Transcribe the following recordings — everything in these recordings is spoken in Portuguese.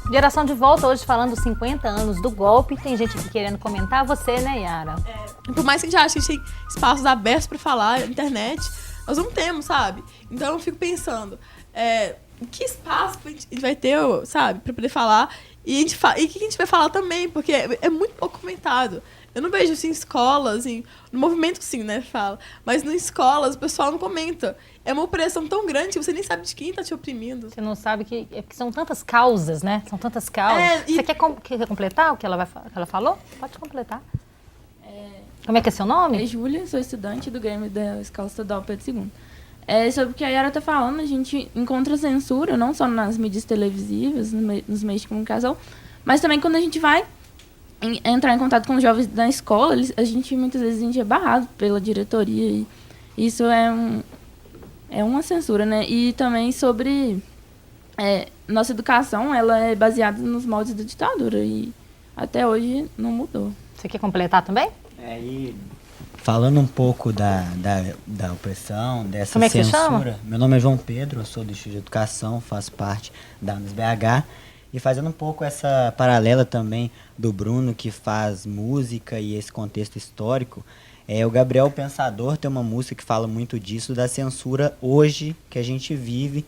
Geração de Volta hoje falando dos 50 anos do golpe. Tem gente aqui querendo comentar. Você, né, Yara? Por mais que a gente ache que a gente tem espaços abertos pra falar, internet, nós não temos, sabe? Então eu fico pensando, que espaço a gente vai ter, sabe, pra poder falar. E o que a gente vai falar também, porque é muito pouco comentado. Eu não vejo, assim, escolas, assim, no movimento, sim, né, fala. Mas nas escolas, o pessoal não comenta. É uma opressão tão grande que você nem sabe de quem tá te oprimindo. Você não sabe que são tantas causas, né? São tantas causas. Você quer completar o que ela falou? Pode completar. Como é que é seu nome? É Júlia, sou estudante do Grêmio da Escola Estadual Pedro II. Sobre o que a Yara tá falando, a gente encontra censura, não só nas mídias televisivas, nos meios de comunicação, mas também quando a gente vai entrar em contato com os jovens da escola, muitas vezes é barrado pela diretoria. E isso é uma censura, né? E também sobre nossa educação, ela é baseada nos moldes da ditadura e até hoje não mudou. Você quer completar também? E falando um pouco da opressão, dessa Como é que censura. você chama? Meu nome é João Pedro, eu sou do Instituto de Educação, faço parte da UniBH. E fazendo um pouco essa paralela também do Bruno, que faz música e esse contexto histórico, o Gabriel Pensador tem uma música que fala muito disso, da censura hoje que a gente vive,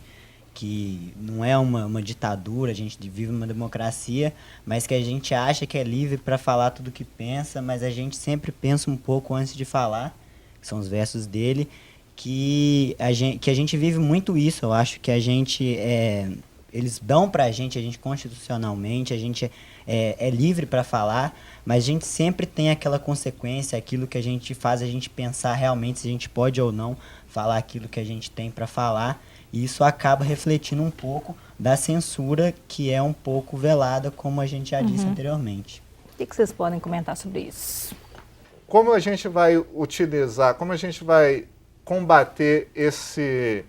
que não é uma ditadura, a gente vive uma democracia, mas que a gente acha que é livre para falar tudo o que pensa, mas a gente sempre pensa um pouco antes de falar, que são os versos dele, que a gente vive muito isso. Eu acho que a gente eles dão pra gente constitucionalmente, a gente é livre para falar, mas a gente sempre tem aquela consequência, aquilo que a gente faz a gente pensar realmente se a gente pode ou não falar aquilo que a gente tem para falar, e isso acaba refletindo um pouco da censura que é um pouco velada, como a gente já disse anteriormente. O que vocês podem comentar sobre isso? Como a gente vai utilizar, como a gente vai combater esse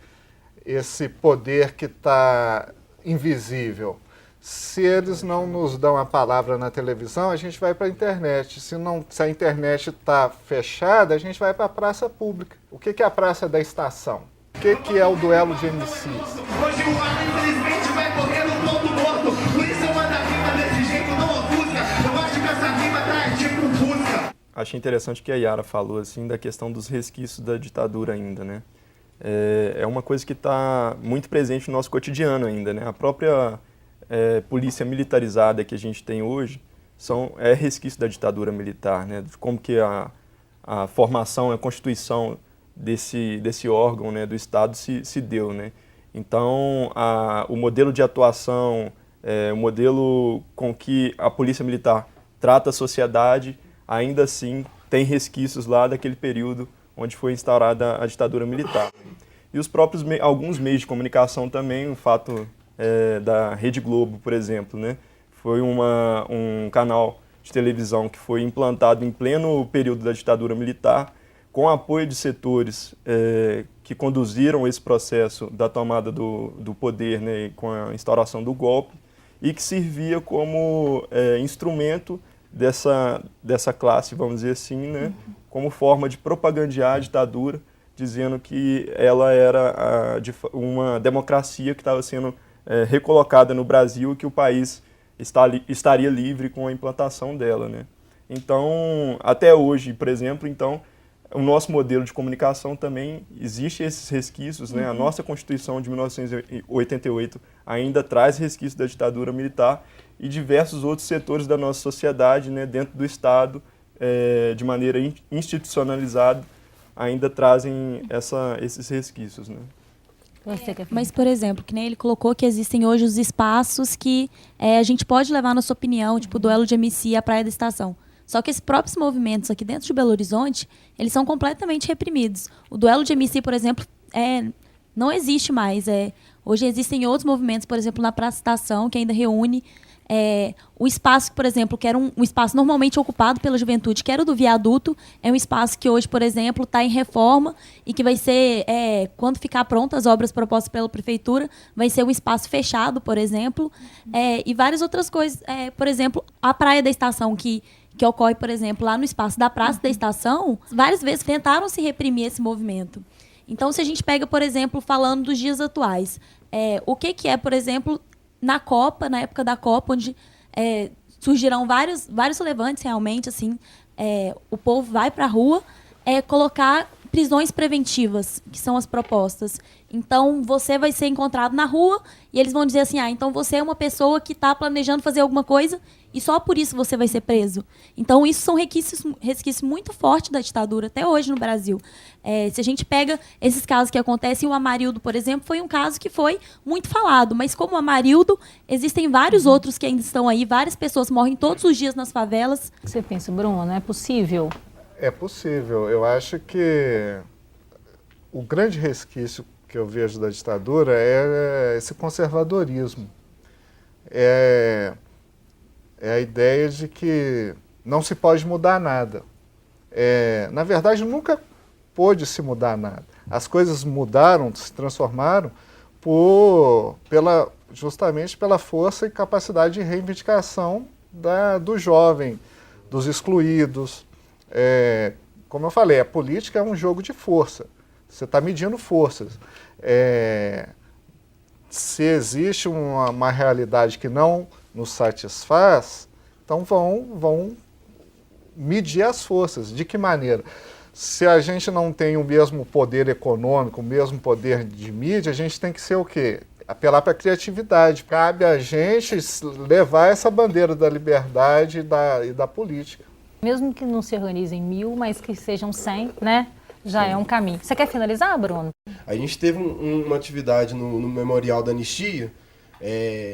poder que está invisível? Se eles não nos dão a palavra na televisão, a gente vai para a internet. Se a internet está fechada, a gente vai para a praça pública. O que é a Praça da Estação? O que é o duelo de MCs? Hoje o ar, infelizmente, vai correr no ponto morto. Por isso eu mando a rima desse jeito, não ofusca. Eu acho que essa rima tá tipo busca. Achei interessante que a Yara falou assim da questão dos resquícios da ditadura ainda, né? É uma coisa que está muito presente no nosso cotidiano ainda, né? A própria polícia militarizada que a gente tem hoje é resquício da ditadura militar, né? De como que a formação, a constituição desse órgão, né, do Estado se deu, né? Então, o modelo de atuação, o modelo com que a polícia militar trata a sociedade, ainda assim tem resquícios lá daquele período onde foi instaurada a ditadura militar. E os próprios alguns meios de comunicação também, o fato da Rede Globo, por exemplo, né? Foi um canal de televisão que foi implantado em pleno período da ditadura militar, com apoio de setores que conduziram esse processo da tomada do poder, né, com a instauração do golpe, e que servia como instrumento dessa classe, vamos dizer assim, né, como forma de propagandear a ditadura, dizendo que ela era uma democracia que estava sendo recolocada no Brasil e que o país estaria livre com a implantação dela, né. Então, até hoje, por exemplo, o nosso modelo de comunicação também existe esses resquícios, né? A nossa Constituição de 1988 ainda traz resquícios da ditadura militar e diversos outros setores da nossa sociedade, né, dentro do Estado, de maneira institucionalizada, ainda trazem esses resquícios, né? Mas, por exemplo, que nem ele colocou que existem hoje os espaços que a gente pode levar a nossa opinião, tipo o duelo de MC e a Praia da Estação. Só que esses próprios movimentos aqui dentro de Belo Horizonte, eles são completamente reprimidos. O duelo de MC, por exemplo, não existe mais. Hoje existem outros movimentos, por exemplo, na Praça Estação, que ainda reúne o espaço, por exemplo, que era um espaço normalmente ocupado pela juventude, que era o do viaduto, é um espaço que hoje, por exemplo, está em reforma e que vai ser, quando ficar prontas as obras propostas pela prefeitura, vai ser um espaço fechado, por exemplo, e várias outras coisas. Por exemplo, a Praia da Estação, que ocorre, por exemplo, lá no espaço da Praça da Estação, várias vezes tentaram se reprimir esse movimento. Então, se a gente pega, por exemplo, falando dos dias atuais, o que é, por exemplo, na Copa, na época da Copa, onde surgirão vários relevantes realmente, assim, o povo vai para a rua, colocar prisões preventivas, que são as propostas. Então, você vai ser encontrado na rua e eles vão dizer assim, então você é uma pessoa que está planejando fazer alguma coisa e só por isso você vai ser preso. Então, isso são resquícios muito fortes da ditadura, até hoje no Brasil. Se a gente pega esses casos que acontecem, o Amarildo, por exemplo, foi um caso que foi muito falado, mas como o Amarildo, existem vários outros que ainda estão aí, várias pessoas morrem todos os dias nas favelas. O que você pensa, Bruno? É possível? É possível. Eu acho que o grande resquício que eu vejo da ditadura é esse conservadorismo. É a ideia de que não se pode mudar nada. Na verdade, nunca pôde se mudar nada. As coisas mudaram, se transformaram justamente pela força e capacidade de reivindicação do jovem, dos excluídos. Como eu falei, a política é um jogo de força. Você está medindo forças. Se existe uma realidade que não nos satisfaz, então vão medir as forças. De que maneira? Se a gente não tem o mesmo poder econômico, o mesmo poder de mídia, a gente tem que ser o quê? Apelar para a criatividade. Cabe a gente levar essa bandeira da liberdade e da política. Mesmo que não se organizem 1000, mas que sejam 100, né? Já é um caminho. Você quer finalizar, Bruno? A gente teve uma atividade no Memorial da Anistia,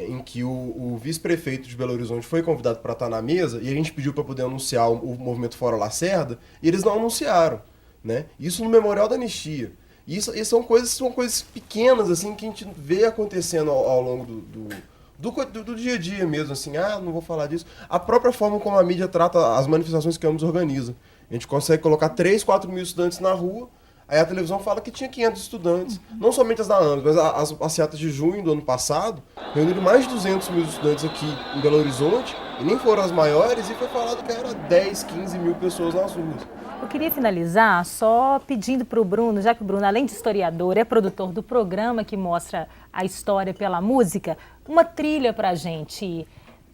em que o vice-prefeito de Belo Horizonte foi convidado para estar na mesa e a gente pediu para poder anunciar o movimento Fora Lacerda e eles não anunciaram, né? Isso no Memorial da Anistia. E são coisas pequenas assim que a gente vê acontecendo ao longo do dia a dia mesmo, assim, não vou falar disso. A própria forma como a mídia trata as manifestações que a AMS organiza. A gente consegue colocar 3, 4 mil estudantes na rua, aí a televisão fala que tinha 500 estudantes. Não somente as da AMS, mas as passeatas de junho do ano passado reuniram mais de 200 mil estudantes aqui em Belo Horizonte, e nem foram as maiores, e foi falado que era 10, 15 mil pessoas nas ruas. Eu queria finalizar só pedindo para o Bruno, já que o Bruno, além de historiador, é produtor do programa que mostra a história pela música, uma trilha para a gente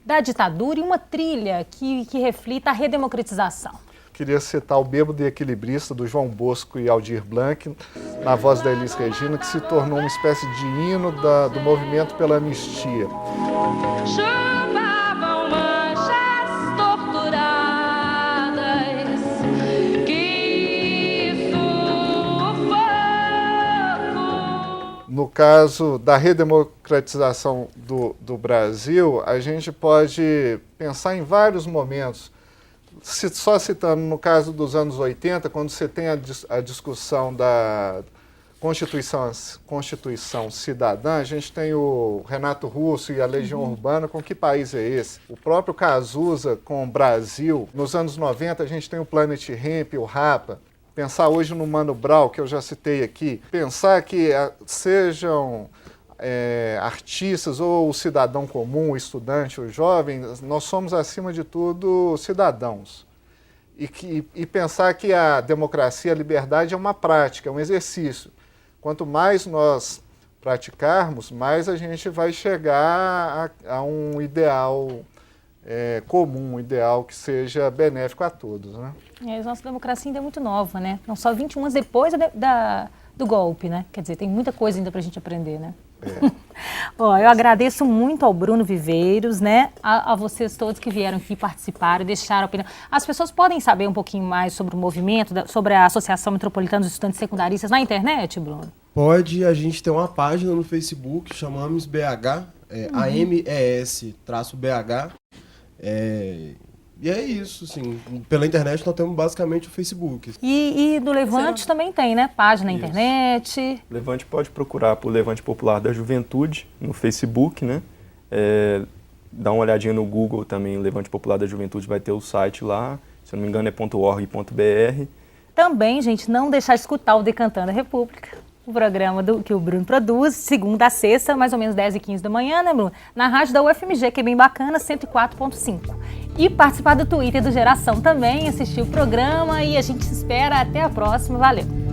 da ditadura e uma trilha que reflita a redemocratização. Queria citar o Bêbado e Equilibrista, do João Bosco e Aldir Blanc, na voz da Elis Regina, que se tornou uma espécie de hino do movimento pela anistia. Chupavam manchas torturadas, que sufoco. No caso da redemocratização do Brasil, a gente pode pensar em vários momentos. Só citando no caso dos anos 80, quando você tem a discussão da Constituição Cidadã, a gente tem o Renato Russo e a Legião Urbana com Que País é Esse? O próprio Cazuza com o Brasil. Nos anos 90 a gente tem o Planet Hemp, o Rapa. Pensar hoje no Mano Brown, que eu já citei aqui. Pensar que sejam artistas ou o cidadão comum, o estudante, o jovem, nós somos, acima de tudo, cidadãos. E pensar que a democracia, a liberdade é uma prática, é um exercício. Quanto mais nós praticarmos, mais a gente vai chegar a um ideal comum, um ideal que seja benéfico a todos, né? A nossa democracia ainda é muito nova, né? Não só 21 anos depois do golpe, né? Quer dizer, tem muita coisa ainda para a gente aprender, né? Eu agradeço muito ao Bruno Viveiros, né? A vocês todos que vieram aqui participar e deixaram opinião. As pessoas podem saber um pouquinho mais sobre o movimento, sobre a Associação Metropolitana dos Estudantes Secundaristas na internet, Bruno? Pode, a gente tem uma página no Facebook, chama AMES-BH, AMES-BH. E é isso, assim, pela internet nós temos basicamente o Facebook. E do Levante também tem, né? Página na internet. Levante pode procurar por Levante Popular da Juventude no Facebook, né? Dá uma olhadinha no Google também, o Levante Popular da Juventude vai ter o site lá, se eu não me engano é .org.br. Também, gente, não deixar de escutar o Decantando a República, o programa que o Bruno produz, segunda a sexta, mais ou menos 10h15 da manhã, né, Bruno? Na rádio da UFMG, que é bem bacana, 104.5. E participar do Twitter do Geração também, assistir o programa e a gente se espera até a próxima. Valeu!